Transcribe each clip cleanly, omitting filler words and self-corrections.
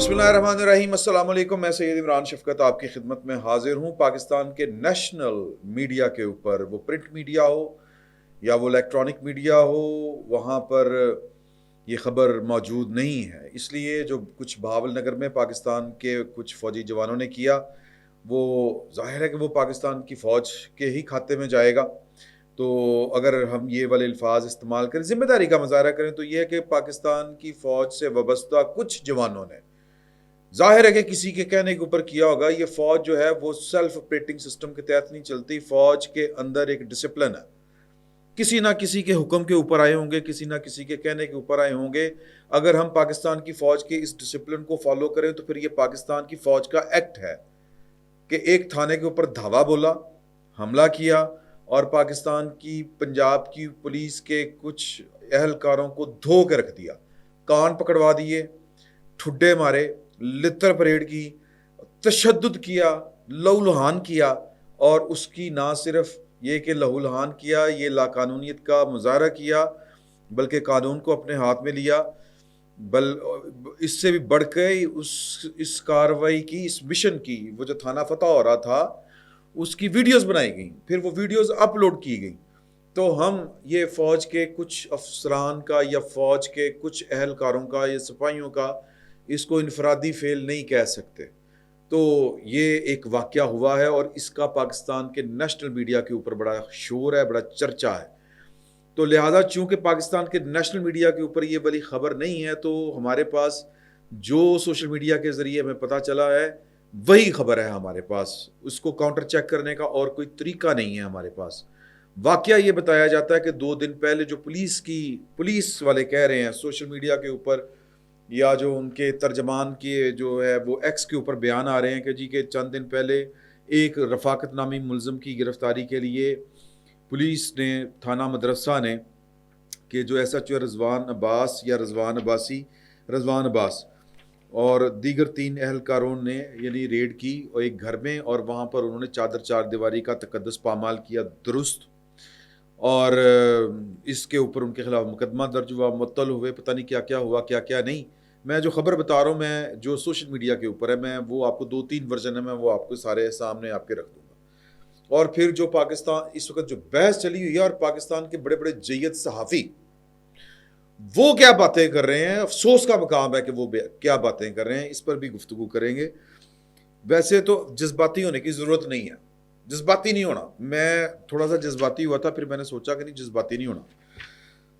بسم اللہ الرحمن الرحیم۔ السلام علیکم، میں سید عمران شفقت آپ کی خدمت میں حاضر ہوں۔ پاکستان کے نیشنل میڈیا کے اوپر، وہ پرنٹ میڈیا ہو یا وہ الیکٹرانک میڈیا ہو، وہاں پر یہ خبر موجود نہیں ہے۔ اس لیے جو کچھ بہاول نگر میں پاکستان کے کچھ فوجی جوانوں نے کیا، وہ ظاہر ہے کہ وہ پاکستان کی فوج کے ہی کھاتے میں جائے گا۔ تو اگر ہم یہ والے الفاظ استعمال کریں، ذمہ داری کا مظاہرہ کریں، تو یہ ہے کہ پاکستان کی فوج سے وابستہ کچھ جوانوں نے، ظاہر ہے کہ کسی کے کہنے کے اوپر کیا ہوگا۔ یہ فوج جو ہے وہ سیلف آپریٹنگ سسٹم کے تحت نہیں چلتی۔ فوج کے اندر ایک ڈسپلن ہے، کسی نہ کسی کے حکم کے اوپر آئے ہوں گے، کسی نہ کسی کے کہنے کے اوپر آئے ہوں گے۔ اگر ہم پاکستان کی فوج کے اس ڈسپلن کو فالو کریں تو پھر یہ پاکستان کی فوج کا ایکٹ ہے کہ ایک تھانے کے اوپر دھاوا بولا، حملہ کیا، اور پاکستان کی پنجاب کی پولیس کے کچھ اہلکاروں کو دھو کے رکھ دیا، کان پکڑوا دیے، ٹھڈے مارے، لتر پریڈ کی، تشدد کیا، لہو لہان کیا، اور اس کی نہ صرف یہ کہ لہو لہان کیا، یہ لاقانونیت کا مظاہرہ کیا، بلکہ قانون کو اپنے ہاتھ میں لیا۔ اس سے بھی بڑھ کے اس کارروائی کی، اس مشن کی، وہ جو تھانہ فتح ہو رہا تھا اس کی ویڈیوز بنائی گئیں، پھر وہ ویڈیوز اپلوڈ کی گئیں۔ تو ہم یہ فوج کے کچھ افسران کا یا فوج کے کچھ اہلکاروں کا یا سپاہیوں کا اس کو انفرادی فعل نہیں کہہ سکتے۔ تو یہ ایک واقعہ ہوا ہے اور اس کا پاکستان کے نیشنل میڈیا کے اوپر بڑا شور ہے، بڑا چرچا ہے۔ تو لہٰذا چونکہ پاکستان کے نیشنل میڈیا کے اوپر یہ والی خبر نہیں ہے، تو ہمارے پاس جو سوشل میڈیا کے ذریعے ہمیں پتہ چلا ہے وہی خبر ہے ہمارے پاس۔ اس کو کاؤنٹر چیک کرنے کا اور کوئی طریقہ نہیں ہے ہمارے پاس۔ واقعہ یہ بتایا جاتا ہے کہ 2 دن پہلے جو پولیس والے کہہ رہے ہیں سوشل میڈیا کے اوپر، یا جو ان کے ترجمان کی جو ہے وہ ایکس کے اوپر بیان آ رہے ہیں کہ جی کہ چند دن پہلے ایک رفاقت نامی ملزم کی گرفتاری کے لیے پولیس نے، تھانہ مدرسہ نے، کہ جو ایس ایچ او رضوان عباس اور دیگر 3 اہلکاروں نے یعنی ریڈ کی اور ایک گھر میں، اور وہاں پر انہوں نے چار دیواری کا تقدس پامال کیا، درست، اور اس کے اوپر ان کے خلاف مقدمہ درج ہوا، معطل ہوئے، پتہ نہیں کیا کیا ہوا، کیا کیا نہیں۔ میں جو خبر بتا رہا ہوں، میں جو سوشل میڈیا کے اوپر ہے، میں وہ آپ کو 2-3 ورژن ہے، میں وہ آپ کو سارے سامنے آپ کے رکھ دوں گا۔ اور پھر جو پاکستان اس وقت جو بحث چلی ہوئی ہے، اور پاکستان کے بڑے بڑے جید صحافی وہ کیا باتیں کر رہے ہیں، افسوس کا مقام ہے کہ وہ کیا باتیں کر رہے ہیں، اس پر بھی گفتگو کریں گے۔ ویسے تو جذباتی ہونے کی ضرورت نہیں ہے، جذباتی نہیں ہونا۔ میں تھوڑا سا جذباتی ہوا تھا، پھر میں نے سوچا کہ نہیں، جذباتی نہیں ہونا۔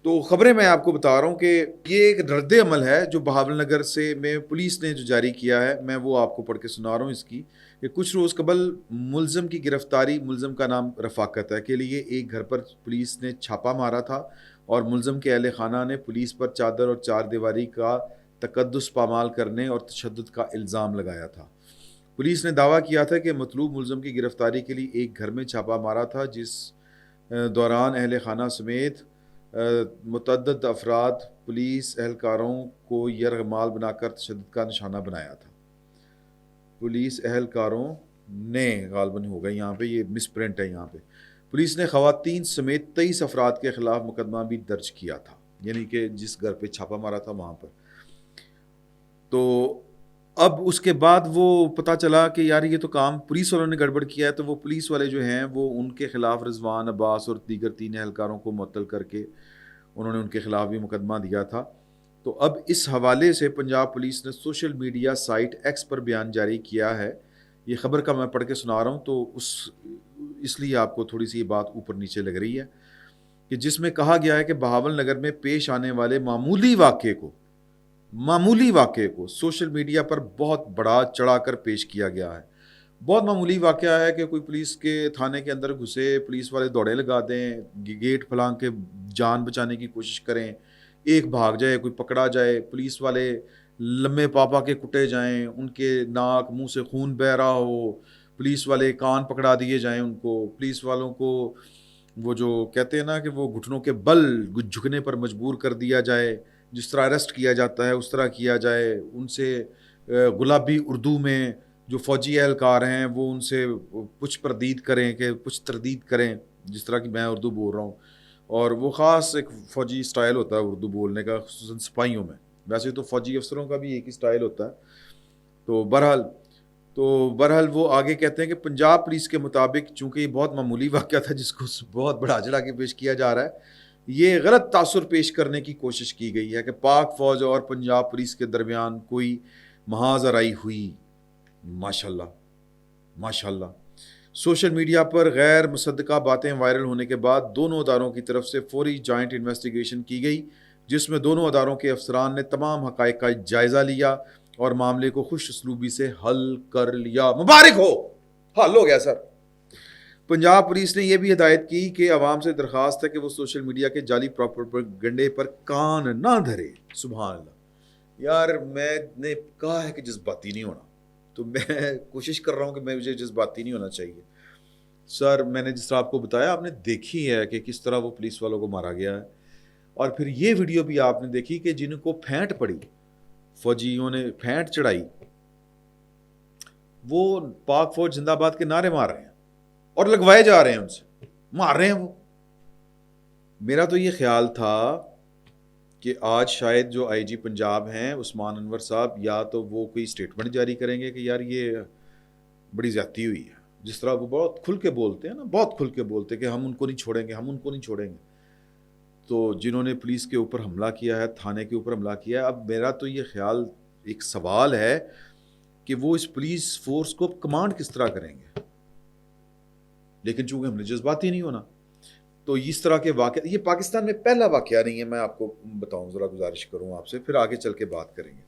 تو خبریں میں آپ کو بتا رہا ہوں کہ یہ ایک رد عمل ہے جو بہاول نگر سے میں پولیس نے جو جاری کیا ہے، میں وہ آپ کو پڑھ کے سنا رہا ہوں اس کی، کہ کچھ روز قبل ملزم کی گرفتاری، ملزم کا نام رفاقت ہے، کے لیے ایک گھر پر پولیس نے چھاپا مارا تھا، اور ملزم کے اہل خانہ نے پولیس پر چادر اور 4 دیواری کا تقدس پامال کرنے اور تشدد کا الزام لگایا تھا۔ پولیس نے دعویٰ کیا تھا کہ مطلوب ملزم کی گرفتاری کے لیے ایک گھر میں چھاپا مارا تھا، جس دوران اہل خانہ سمیت متعدد افراد پولیس اہلکاروں کو یرغمال بنا کر تشدد کا نشانہ بنایا تھا۔ پولیس اہلکاروں نے غالباً ہوگا یہاں پہ، یہ مس پرنٹ ہے یہاں پہ۔ پولیس نے خواتین سمیت 23 افراد کے خلاف مقدمہ بھی درج کیا تھا، یعنی کہ جس گھر پہ چھاپا مارا تھا وہاں پر۔ تو اب اس کے بعد وہ پتہ چلا کہ یار یہ تو کام پولیس والوں نے گڑبڑ کیا ہے، تو وہ پولیس والے جو ہیں وہ ان کے خلاف رضوان عباس اور دیگر 3 اہلکاروں کو معطل کر کے انہوں نے ان کے خلاف بھی مقدمہ دیا تھا۔ تو اب اس حوالے سے پنجاب پولیس نے سوشل میڈیا سائٹ ایکس پر بیان جاری کیا ہے۔ یہ خبر کا میں پڑھ کے سنا رہا ہوں، تو اس لیے آپ کو تھوڑی سی یہ بات اوپر نیچے لگ رہی ہے، کہ جس میں کہا گیا ہے کہ بہاول نگر میں پیش آنے والے معمولی واقعے کو سوشل میڈیا پر بہت بڑا چڑھا کر پیش کیا گیا ہے۔ بہت معمولی واقعہ ہے کہ کوئی پولیس کے تھانے کے اندر گھسے، پولیس والے دوڑے لگا دیں، گیٹ پھلانگ کے جان بچانے کی کوشش کریں، ایک بھاگ جائے، کوئی پکڑا جائے، پولیس والے لمبے پاپا کے کٹے جائیں، ان کے ناک منہ سے خون بہہ رہا ہو، پولیس والے کان پکڑا دیے جائیں ان کو، پولیس والوں کو وہ جو کہتے ہیں نا کہ وہ گھٹنوں کے بل جھکنے پر مجبور کر دیا جائے، جس طرح اریسٹ کیا جاتا ہے اس طرح کیا جائے، ان سے گلابی اردو میں جو فوجی اہلکار ہیں وہ ان سے پچھ تردید کریں، جس طرح کہ میں اردو بول رہا ہوں، اور وہ خاص ایک فوجی اسٹائل ہوتا ہے اردو بولنے کا، خصوصاً سپاہیوں میں۔ ویسے تو فوجی افسروں کا بھی ایک ہی اسٹائل ہوتا ہے، تو بہرحال وہ آگے کہتے ہیں کہ پنجاب پولیس کے مطابق چونکہ یہ بہت معمولی واقعہ تھا جس کو بہت بڑا چڑھا کے پیش کیا جا رہا ہے، یہ غلط تاثر پیش کرنے کی کوشش کی گئی ہے کہ پاک فوج اور پنجاب پولیس کے درمیان کوئی محاذ آرائی ہوئی۔ ماشاءاللہ ماشاءاللہ۔ سوشل میڈیا پر غیر مصدقہ باتیں وائرل ہونے کے بعد دونوں اداروں کی طرف سے فوری جوائنٹ انویسٹیگیشن کی گئی، جس میں دونوں اداروں کے افسران نے تمام حقائق کا جائزہ لیا اور معاملے کو خوش اسلوبی سے حل کر لیا۔ مبارک ہو، حل ہو گیا سر۔ پنجاب پولیس نے یہ بھی ہدایت کی کہ عوام سے درخواست ہے کہ وہ سوشل میڈیا کے جعلی پروپیگنڈے پر کان نہ دھرے۔ سبحان اللہ۔ یار میں نے کہا ہے کہ جذباتی نہیں ہونا، تو میں کوشش کر رہا ہوں کہ مجھے جذباتی نہیں ہونا چاہیے۔ سر میں نے جس طرح آپ کو بتایا، آپ نے دیکھی ہے کہ کس طرح وہ پولیس والوں کو مارا گیا ہے، اور پھر یہ ویڈیو بھی آپ نے دیکھی کہ جن کو پھینٹ پڑی، فوجیوں نے پھینٹ چڑھائی، وہ پاک فوج زندہ باد کے نعرے مار رہے ہیں اور لگوائے جا رہے ہیں، ان سے مار رہے ہیں وہ۔ میرا تو یہ خیال تھا کہ آج شاید جو آئی جی پنجاب ہیں عثمان انور صاحب، یا تو وہ کوئی سٹیٹمنٹ جاری کریں گے کہ یار یہ بڑی زیادتی ہوئی ہے، جس طرح وہ بہت کھل کے بولتے ہیں نا، بہت کھل کے بولتے ہیں کہ ہم ان کو نہیں چھوڑیں گے، ہم ان کو نہیں چھوڑیں گے۔ تو جنہوں نے پولیس کے اوپر حملہ کیا ہے، تھانے کے اوپر حملہ کیا ہے، اب میرا تو یہ خیال، ایک سوال ہے کہ وہ اس پولیس فورس کو کمانڈ کس طرح کریں گے، لیکن چونکہ ہم نے جذباتی نہیں ہونا، تو اس طرح کے واقعات، یہ پاکستان میں پہلا واقعہ نہیں ہے، میں آپ کو بتاؤں، ذرا گزارش کروں آپ سے، پھر آگے چل کے بات کریں گے،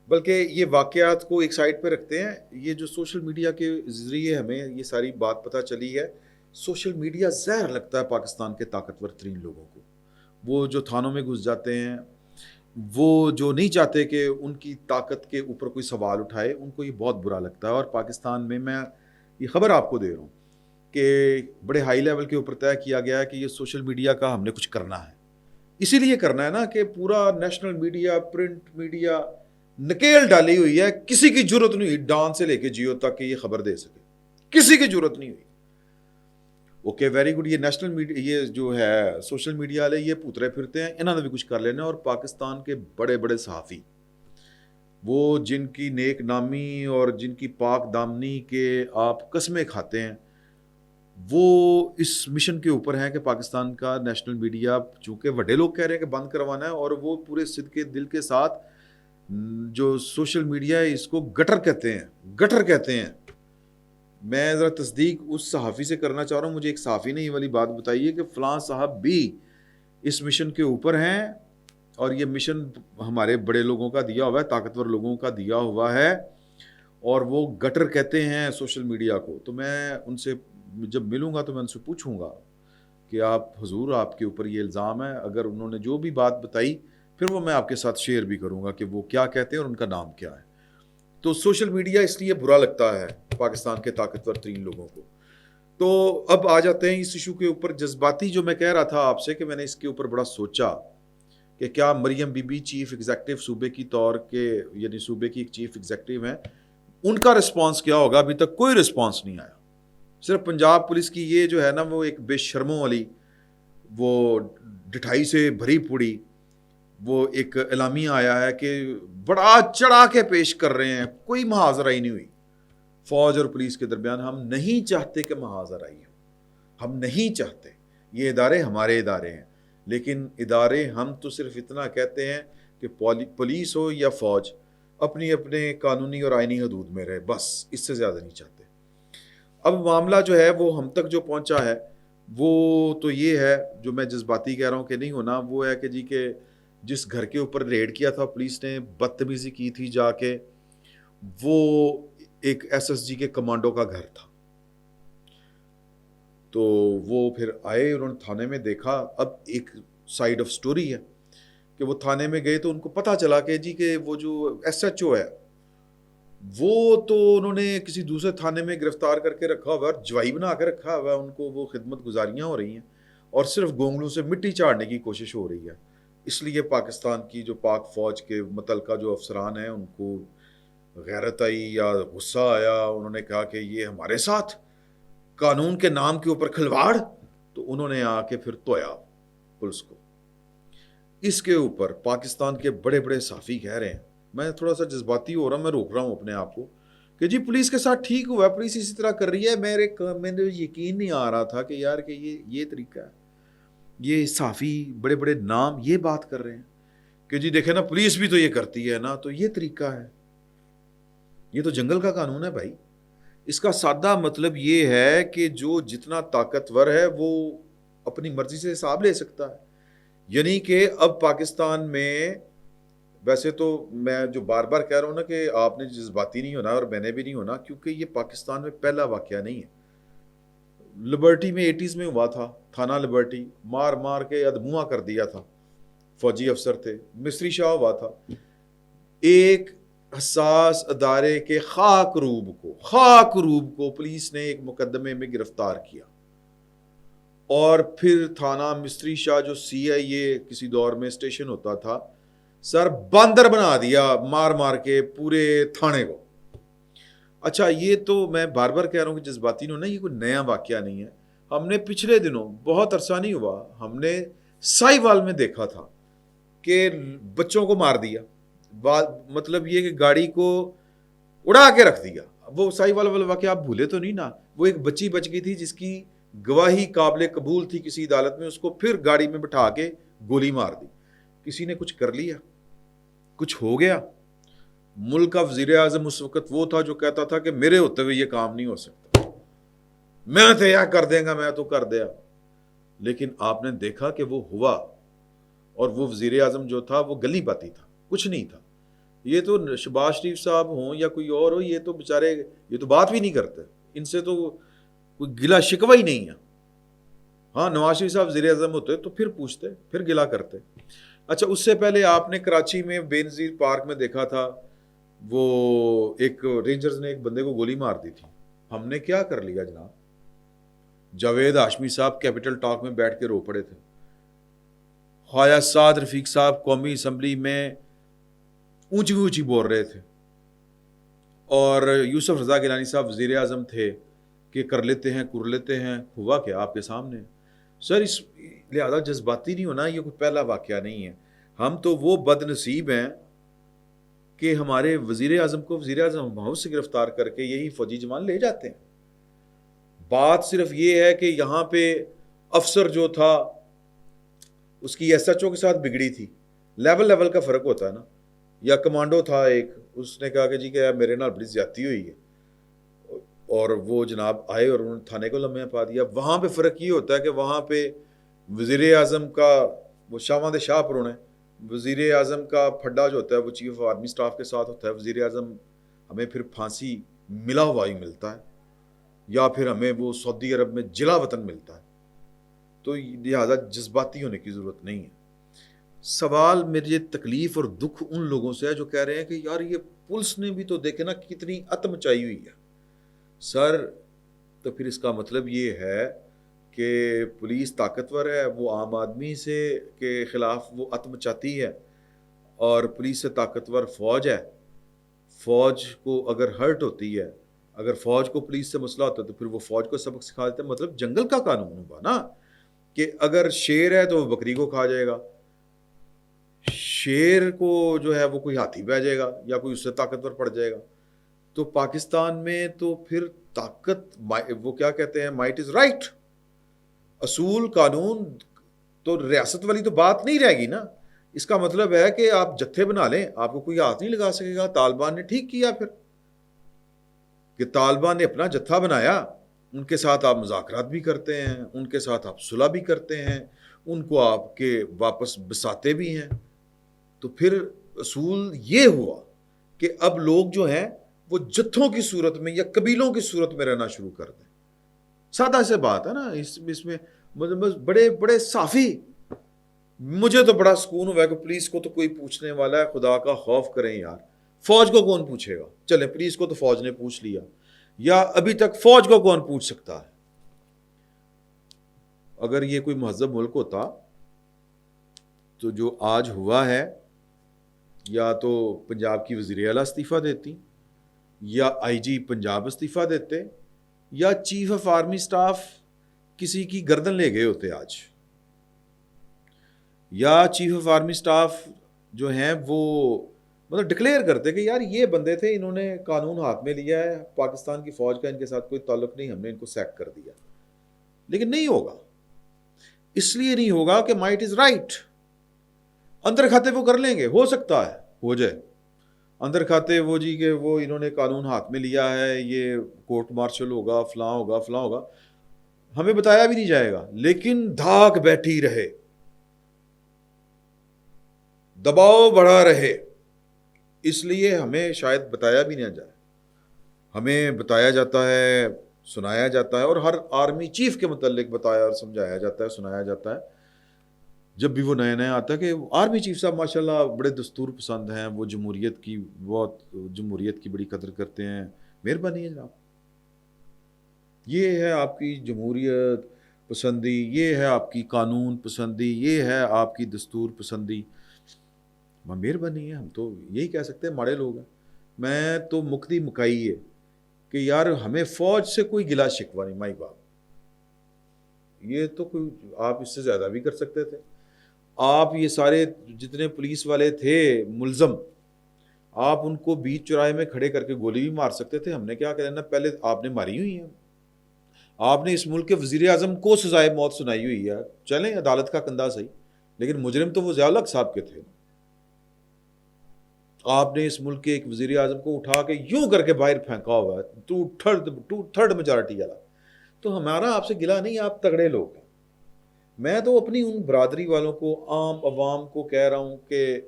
بلکہ یہ واقعات کو ایک سائڈ پہ رکھتے ہیں۔ یہ جو سوشل میڈیا کے ذریعے ہمیں یہ ساری بات پتہ چلی ہے، سوشل میڈیا زہر لگتا ہے پاکستان کے طاقتور ترین لوگوں کو۔ وہ جو تھانوں میں گھس جاتے ہیں، وہ جو نہیں چاہتے کہ ان کی طاقت کے اوپر کوئی سوال اٹھائے، ان کو یہ بہت برا لگتا ہے۔ اور پاکستان میں یہ خبر آپ کو دے رہا ہوں کہ بڑے ہائی لیول کے اوپر طے کیا گیا ہے کہ یہ سوشل میڈیا کا ہم نے کچھ کرنا ہے، اسی لیے کرنا ہے نا کہ پورا نیشنل میڈیا، پرنٹ میڈیا نکیل ڈالی ہوئی ہے، کسی کی جرت نہیں ہوئی ڈان سے لے کے جیو تک کہ یہ خبر دے سکے، کسی کی جرت نہیں ہوئی۔ اوکے ویری گڈ، یہ نیشنل میڈیا، یہ جو ہے سوشل میڈیا والے، یہ پوترے پھرتے ہیں، انہوں نے بھی کچھ کر لینا۔ اور پاکستان کے بڑے بڑے صحافی، وہ جن کی نیک نامی اور جن کی پاک دامنی کے آپ قسمیں کھاتے ہیں، وہ اس مشن کے اوپر ہیں کہ پاکستان کا نیشنل میڈیا، چونکہ بڑے لوگ کہہ رہے ہیں کہ بند کروانا ہے، اور وہ پورے صدقے دل کے ساتھ جو سوشل میڈیا ہے اس کو گٹر کہتے ہیں، گٹر کہتے ہیں۔ میں ذرا تصدیق اس صحافی سے کرنا چاہ رہا ہوں، مجھے ایک صحافی نے یہ والی بات بتائی ہے کہ فلاں صاحب بھی اس مشن کے اوپر ہیں، اور یہ مشن ہمارے بڑے لوگوں کا دیا ہوا ہے، طاقتور لوگوں کا دیا ہوا ہے، اور وہ گٹر کہتے ہیں سوشل میڈیا کو۔ تو میں ان سے جب ملوں گا تو میں ان سے پوچھوں گا کہ آپ حضور، آپ کے اوپر یہ الزام ہے، اگر انہوں نے جو بھی بات بتائی پھر وہ میں آپ کے ساتھ شیئر بھی کروں گا کہ وہ کیا کہتے ہیں اور ان کا نام کیا ہے۔ تو سوشل میڈیا اس لیے برا لگتا ہے پاکستان کے طاقتور ترین لوگوں کو۔ تو اب آ جاتے ہیں اس ایشو کے اوپر، جذباتی جو میں کہہ رہا تھا آپ سے کہ میں نے اس کے اوپر بڑا سوچا کہ کیا مریم بی بی چیف ایگزیکٹو صوبے کی طور کے، یعنی صوبے کی ایک چیف ایگزیکٹو ہیں، ان کا رسپانس کیا ہوگا۔ ابھی تک کوئی رسپانس نہیں آیا، صرف پنجاب پولیس کی یہ جو ہے نا، وہ ایک بے شرموں والی، وہ ڈٹھائی سے بھری پوڑی وہ ایک اعلامیہ آیا ہے کہ بڑا چڑھا کے پیش کر رہے ہیں، کوئی محاذ آرائی نہیں ہوئی فوج اور پولیس کے درمیان۔ ہم نہیں چاہتے کہ محاذ آرائی ہو، ہم نہیں چاہتے، یہ ادارے ہمارے ادارے ہیں، لیکن ادارے ہم تو صرف اتنا کہتے ہیں کہ پولیس ہو یا فوج اپنی اپنے قانونی اور آئینی حدود میں رہے، بس اس سے زیادہ نہیں چاہتے۔ اب معاملہ جو ہے وہ ہم تک جو پہنچا ہے وہ تو یہ ہے، جو میں جذباتی کہہ رہا ہوں کہ نہیں ہونا، وہ ہے کہ جی کہ جس گھر کے اوپر ریڈ کیا تھا پولیس نے، بدتمیزی کی تھی جا کے، وہ ایک ایس ایس جی کے کمانڈو کا گھر تھا۔ تو وہ پھر آئے، انہوں نے تھانے میں دیکھا۔ اب ایک سائیڈ آف سٹوری ہے کہ وہ تھانے میں گئے تو ان کو پتہ چلا کہ جی کہ وہ جو ایس ایچ او ہے وہ تو انہوں نے کسی دوسرے تھانے میں گرفتار کر کے رکھا ہوا ہے، اور جوائی بنا کے رکھا ہوا ہے ان کو، وہ خدمت گزاریاں ہو رہی ہیں اور صرف گونگلوں سے مٹی چاڑنے کی کوشش ہو رہی ہے۔ اس لیے پاکستان کی جو پاک فوج کے متعلقہ جو افسران ہیں ان کو غیرت آئی یا غصہ آیا، انہوں نے کہا کہ یہ ہمارے ساتھ قانون کے نام کے اوپر کھلواڑ، تو انہوں نے آ کے پھر تویا پولیس کو۔ اس کے اوپر پاکستان کے بڑے بڑے صحافی کہہ رہے ہیں میں تھوڑا سا جذباتی ہو رہا ہوں, میں روک رہا ہوں اپنے آپ کو کہ جی پولیس کے ساتھ ٹھیک ہوا ہے, پولیس اسی طرح کر رہی ہے. میرے یقین نہیں آ رہا تھا کہ یار کہ یہ طریقہ ہے, یہ صحافی بڑے بڑے نام یہ بات کر رہے ہیں کہ جی دیکھیں نا پولیس بھی تو یہ کرتی ہے نا, تو یہ طریقہ ہے. یہ تو جنگل کا قانون ہے بھائی. اس کا سادہ مطلب یہ ہے کہ جو جتنا طاقتور ہے وہ اپنی مرضی سے حساب لے سکتا ہے. یعنی کہ اب پاکستان میں, ویسے تو میں جو بار بار کہہ رہا ہوں نا کہ آپ نے جذباتی نہیں ہونا اور میں نے بھی نہیں ہونا, کیونکہ یہ پاکستان میں پہلا واقعہ نہیں ہے. لبرٹی میں 80s میں ہوا تھا, تھانہ لبرٹی مار مار کے ادموا کر دیا تھا, فوجی افسر تھے. مصری شاہ ہوا تھا, ایک حساس ادارے کے خاک روب کو پولیس نے ایک مقدمے میں گرفتار کیا, اور پھر تھانہ مصری شاہ جو CIA کسی دور میں اسٹیشن ہوتا تھا, سر باندر بنا دیا مار مار کے پورے تھانے کو. اچھا یہ تو میں بار بار کہہ رہا ہوں کہ جذباتی نہیں ہونا, یہ کوئی نیا واقعہ نہیں ہے. ہم نے پچھلے دنوں, بہت عرصہ نہیں ہوا, ہم نے سائی وال میں دیکھا تھا کہ بچوں کو مار دیا. مطلب یہ کہ گاڑی کو اڑا کے رکھ دیا. وہ سائی وال والا واقعہ آپ بھولے تو نہیں نا, وہ ایک بچی بچ گئی تھی جس کی گواہی قابل قبول تھی کسی عدالت میں, اس کو پھر گاڑی میں بٹھا کے گولی مار دی. کسی نے کچھ کر لیا, کچھ ہو گیا. ملک کا وزیر اعظم اس وقت وہ تھا جو کہتا تھا کہ میرے ہوتے ہوئے یہ کام نہیں ہو سکتا, میں تو یہ کر دیں گا, میں تو کر دیا. لیکن آپ نے دیکھا کہ وہ ہوا, اور وہ وزیر اعظم جو تھا وہ گلی باتی تھا, کچھ نہیں تھا. یہ تو شہباز شریف صاحب ہوں یا کوئی اور ہو, یہ تو بیچارے یہ تو بات بھی نہیں کرتے, ان سے تو کوئی گلا شکوہ ہی نہیں ہے. ہاں نواز شریف صاحب وزیر اعظم ہوتے تو پھر پوچھتے, پھر گلا کرتے. اچھا اس سے پہلے آپ نے کراچی میں بے نظیر پارک میں دیکھا تھا, وہ ایک رینجرز نے ایک بندے کو گولی مار دی تھی. ہم نے کیا کر لیا جناب؟ جاوید ہاشمی صاحب کیپٹل ٹاک میں بیٹھ کے رو پڑے تھے. خواجہ سعد رفیق صاحب قومی اسمبلی میں اونچی اونچی بول رہے تھے, اور یوسف رضا گیلانی صاحب وزیر اعظم تھے کہ کر لیتے ہیں کر لیتے ہیں. ہوا کیا آپ کے سامنے. سر اس لہذا جذباتی نہیں ہونا, یہ کوئی پہلا واقعہ نہیں ہے. ہم تو وہ بد نصیب ہیں کہ ہمارے وزیر اعظم کو وزیر اعظم ہاؤس سے گرفتار کر کے یہی فوجی جوان لے جاتے ہیں. بات صرف یہ ہے کہ یہاں پہ افسر جو تھا اس کی SHO کے ساتھ بگڑی تھی. لیول کا فرق ہوتا ہے نا. یا کمانڈو تھا ایک, اس نے کہا کہ جی کہ میرے نال بڑی زیادتی ہوئی ہے, اور وہ جناب آئے اور انہوں نے تھانے کو لمحہ پا دیا. وہاں پہ فرق یہ ہوتا ہے کہ وہاں پہ وزیر اعظم کا وہ شاہ شاہ پر ہونا ہے, وزیر اعظم کا پھڈا جو ہوتا ہے وہ چیف آف آرمی سٹاف کے ساتھ ہوتا ہے. وزیر اعظم ہمیں پھر پھانسی ملا ہوا ہی ملتا ہے, یا پھر ہمیں وہ سعودی عرب میں جلا وطن ملتا ہے. تو لہٰذا جذباتی ہونے کی ضرورت نہیں ہے. سوال میری تکلیف اور دکھ ان لوگوں سے ہے جو کہہ رہے ہیں کہ یار یہ پولیس نے بھی تو دیکھے نا کتنی عتم مچائی ہوئی ہے. سر تو پھر اس کا مطلب یہ ہے کہ پولیس طاقتور ہے, وہ عام آدمی سے کے خلاف وہ عتم مچاتی ہے, اور پولیس سے طاقتور فوج ہے. فوج کو اگر ہرٹ ہوتی ہے, اگر فوج کو پولیس سے مسئلہ ہوتا ہے تو پھر وہ فوج کو سبق سکھا دیتا ہے. مطلب جنگل کا قانون ہوا نا کہ اگر شیر ہے تو وہ بکری کو کھا جائے گا, شیر کو جو ہے وہ کوئی ہاتھی بہ جائے گا یا کوئی اس سے طاقتور پڑ جائے گا. تو پاکستان میں تو پھر طاقت وہ کیا کہتے ہیں, مائٹ از رائٹ, اصول قانون تو ریاست والی تو بات نہیں رہے گی نا. اس کا مطلب ہے کہ آپ جتھے بنا لیں, آپ کو کوئی ہاتھ نہیں لگا سکے گا. طالبان نے ٹھیک کیا پھر کہ طالبان نے اپنا جتھا بنایا, ان کے ساتھ آپ مذاکرات بھی کرتے ہیں, ان کے ساتھ آپ صلح بھی کرتے ہیں, ان کو آپ کے واپس بساتے بھی ہیں. تو پھر اصول یہ ہوا کہ اب لوگ جو ہیں وہ جتھوں کی صورت میں یا قبیلوں کی صورت میں رہنا شروع کر دیں. سادہ سے بات ہے نا. اس میں بڑے بڑے صافی, مجھے تو بڑا سکون ہوا ہے کہ پولیس کو تو کوئی پوچھنے والا ہے. خدا کا خوف کریں یار, فوج کو کون پوچھے گا؟ چلے پولیس کو تو فوج نے پوچھ لیا, یا ابھی تک فوج کو کون پوچھ سکتا ہے؟ اگر یہ کوئی مہذب ملک ہوتا تو جو آج ہوا ہے, یا تو پنجاب کی وزیر اعلیٰ استعفیٰ دیتی, یا IG پنجاب استعفیٰ دیتے, یا چیف آف آرمی سٹاف کسی کی گردن لے گئے ہوتے آج, یا چیف آف آرمی سٹاف جو ہیں وہ مطلب ڈکلیئر کرتے کہ یار یہ بندے تھے, انہوں نے قانون ہاتھ میں لیا ہے, پاکستان کی فوج کا ان کے ساتھ کوئی تعلق نہیں, ہم نے ان کو سیک کر دیا. لیکن نہیں ہوگا, اس لیے نہیں ہوگا کہ مائٹ از رائٹ. اندر کھاتے وہ کر لیں گے, ہو سکتا ہے ہو جائے اندر کھاتے وہ جی کہ وہ انہوں نے قانون ہاتھ میں لیا ہے, یہ کورٹ مارشل ہوگا, فلاں ہوگا فلاں ہوگا, ہمیں بتایا بھی نہیں جائے گا. لیکن دھاک بیٹھی رہے, دباؤ بڑھا رہے, اس لیے ہمیں شاید بتایا بھی نہ جائے. ہمیں بتایا جاتا ہے, سنایا جاتا ہے, اور ہر آرمی چیف کے متعلق بتایا اور سمجھایا جاتا ہے, سنایا جاتا ہے جب بھی وہ نئے نئے آتا ہے کہ آرمی چیف صاحب ماشاءاللہ بڑے دستور پسند ہیں, وہ جمہوریت کی بڑی قدر کرتے ہیں. مہربانی ہے جناب, یہ ہے آپ کی جمہوریت پسندی, یہ ہے آپ کی قانون پسندی, یہ ہے آپ کی دستور پسندی. مہربانی ہے, ہم تو یہی کہہ سکتے ہیں, ماڑے لوگ ہیں. میں تو مکتی مکائی ہے کہ یار ہمیں فوج سے کوئی گلا شکوہ نہیں, مائی باپ, یہ تو کوئی آپ اس سے زیادہ بھی کر سکتے تھے. آپ یہ سارے جتنے پولیس والے تھے ملزم, آپ ان کو بیچ چوراہے میں کھڑے کر کے گولی بھی مار سکتے تھے. ہم نے کیا کہنا, پہلے آپ نے ماری ہوئی ہیں, آپ نے اس ملک کے وزیر اعظم کو سزائے موت سنائی ہوئی ہے, چلیں عدالت کا کندھا صحیح, لیکن مجرم تو وہ ضیاء الحق صاحب کے تھے. آپ نے اس ملک کے ایک وزیر اعظم کو اٹھا کے یوں کر کے باہر پھینکا ہوا ہے, ٹو تھرڈ میجارٹی والا. تو ہمارا آپ سے گلا نہیں, آپ تگڑے لوگ ہیں. میں تو اپنی ان برادری والوں کو, عام عوام کو کہہ رہا ہوں کہ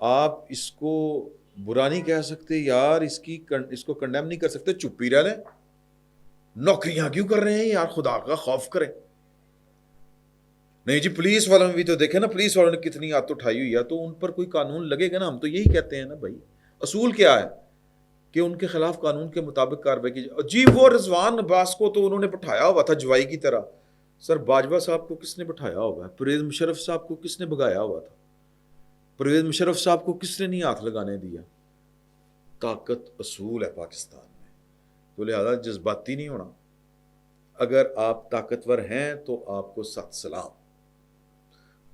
آپ اس کو برا نہیں کہہ سکتے یار, اس کو کنڈیم نہیں کر سکتے, چپ ہی رہ لیں. نوکریاں کیوں کر رہے ہیں یار, خدا کا خوف کریں. نہیں جی پولیس والوں میں بھی تو دیکھیں نا, پولیس والوں نے کتنی آت اٹھائی ہوئی ہے, تو ان پر کوئی قانون لگے گا نا. ہم تو یہی کہتے ہیں نا بھائی, اصول کیا ہے کہ ان کے خلاف قانون کے مطابق کارروائی کی جائے. جی وہ رضوان عباس کو تو انہوں نے بٹھایا ہوا تھا جوائی کی طرح. سر باجوہ صاحب کو کس نے بٹھایا ہوا ہے؟ پرویز مشرف صاحب کو کس نے بگایا ہوا تھا؟ پرویز مشرف صاحب کو کس نے نہیں ہاتھ لگانے دیا؟ طاقت اصول ہے پاکستان میں, تو لہذا جذباتی نہیں ہونا. اگر آپ طاقتور ہیں تو آپ کو سخت سلام,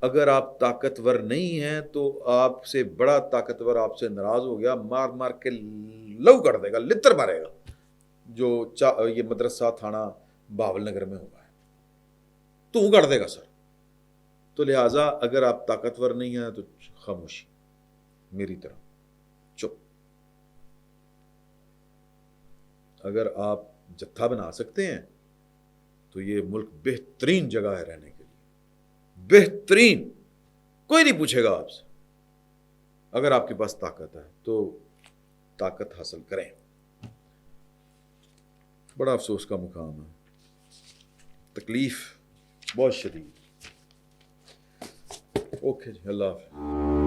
اگر آپ طاقتور نہیں ہیں تو آپ سے بڑا طاقتور آپ سے ناراض ہو گیا, مار مار کے لو کر دے گا, لتر مارے گا, جو یہ مدرسہ تھانہ بہاول نگر میں ہوا ہے تو کر دے گا سر. تو لہٰذا اگر آپ طاقتور نہیں ہیں تو خاموشی, میری طرح چپ. اگر آپ جتھا بنا سکتے ہیں تو یہ ملک بہترین جگہ ہے رہنے کے لیے, بہترین. کوئی نہیں پوچھے گا آپ سے. اگر آپ کے پاس طاقت ہے تو طاقت حاصل کریں. بڑا افسوس کا مقام ہے, تکلیف بہت شدید. اوکے جی, اللہ حافظ.